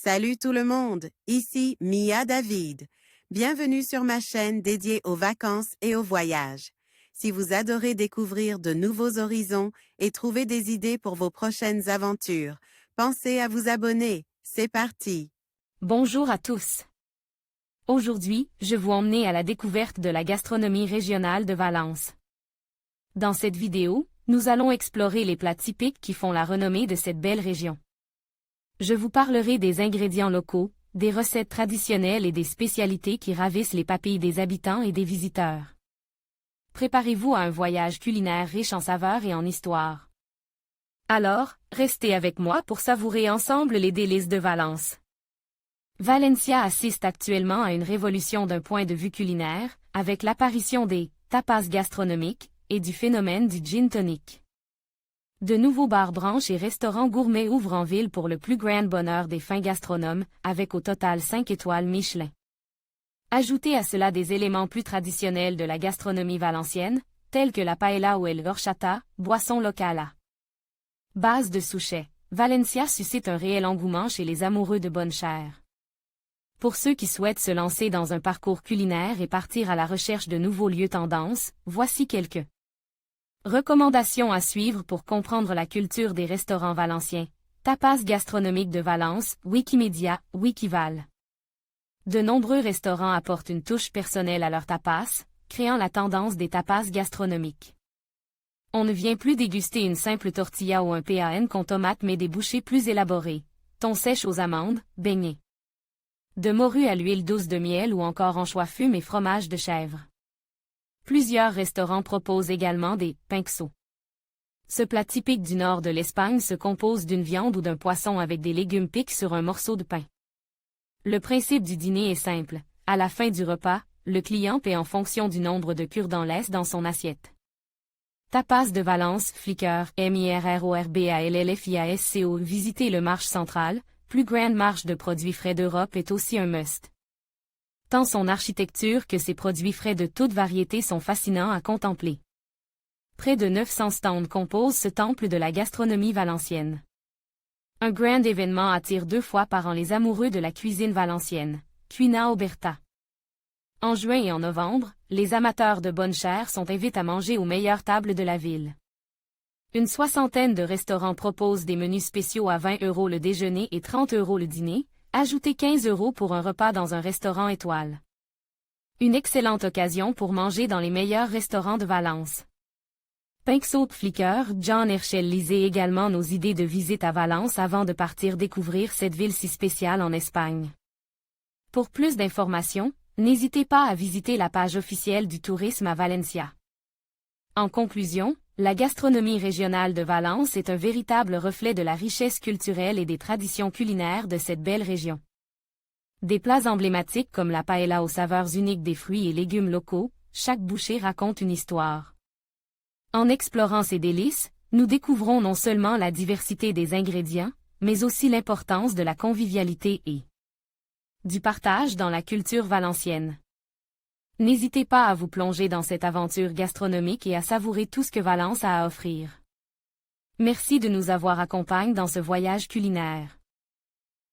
Salut tout le monde, ici Mia David. Bienvenue sur ma chaîne dédiée aux vacances et aux voyages. Si vous adorez découvrir de nouveaux horizons et trouver des idées pour vos prochaines aventures, pensez à vous abonner. C'est parti! Bonjour à tous. Aujourd'hui, je vous emmène à la découverte de la gastronomie régionale de Valence. Dans cette vidéo, nous allons explorer les plats typiques qui font la renommée de cette belle région. Je vous parlerai des ingrédients locaux, des recettes traditionnelles et des spécialités qui ravissent les papilles des habitants et des visiteurs. Préparez-vous à un voyage culinaire riche en saveurs et en histoire. Alors, restez avec moi pour savourer ensemble les délices de Valence. Valencia assiste actuellement à une révolution d'un point de vue culinaire, avec l'apparition des tapas gastronomiques et du phénomène du gin tonic. De nouveaux bars branches et restaurants gourmets ouvrent en ville pour le plus grand bonheur des fins gastronomes, avec au total 5 étoiles Michelin. Ajoutez à cela des éléments plus traditionnels de la gastronomie valencienne, tels que la paella ou el horchata, boisson locale à base de souchet. Valencia suscite un réel engouement chez les amoureux de bonne chair. Pour ceux qui souhaitent se lancer dans un parcours culinaire et partir à la recherche de nouveaux lieux tendances, voici quelques recommandations à suivre pour comprendre la culture des restaurants valenciens. Tapas gastronomiques de Valence, Wikimedia, Wikival. De nombreux restaurants apportent une touche personnelle à leurs tapas, créant la tendance des tapas gastronomiques. On ne vient plus déguster une simple tortilla ou un pan con tomate mais des bouchées plus élaborées, thon sèche aux amandes, beignets de morue à l'huile douce de miel ou encore anchois fume et fromage de chèvre. Plusieurs restaurants proposent également des pinxos. Ce plat typique du nord de l'Espagne se compose d'une viande ou d'un poisson avec des légumes piqués sur un morceau de pain. Le principe du dîner est simple. À la fin du repas, le client paie en fonction du nombre de cure-dents laisse dans son assiette. Tapas de Valence, Flicker, MIRRORBALLFIASCO. Visitez le marché central, plus grande marche de produits frais d'Europe est aussi un must. Tant son architecture que ses produits frais de toute variété sont fascinants à contempler. Près de 900 stands composent ce temple de la gastronomie valencienne. Un grand événement attire 2 fois par an les amoureux de la cuisine valencienne, Cuina Oberta. En juin et en novembre, les amateurs de bonne chair sont invités à manger aux meilleures tables de la ville. Une soixantaine de restaurants proposent des menus spéciaux à 20 € le déjeuner et 30 € le dîner, ajoutez 15 € pour un repas dans un restaurant étoile. Une excellente occasion pour manger dans les meilleurs restaurants de Valence. Pinxo Flicker, John Herschel. Lisez également nos idées de visite à Valence avant de partir découvrir cette ville si spéciale en Espagne. Pour plus d'informations, n'hésitez pas à visiter la page officielle du tourisme à Valencia. En conclusion, la gastronomie régionale de Valence est un véritable reflet de la richesse culturelle et des traditions culinaires de cette belle région. Des plats emblématiques comme la paella aux saveurs uniques des fruits et légumes locaux, chaque bouchée raconte une histoire. En explorant ces délices, nous découvrons non seulement la diversité des ingrédients, mais aussi l'importance de la convivialité et du partage dans la culture valencienne. N'hésitez pas à vous plonger dans cette aventure gastronomique et à savourer tout ce que Valence a à offrir. Merci de nous avoir accompagnés dans ce voyage culinaire.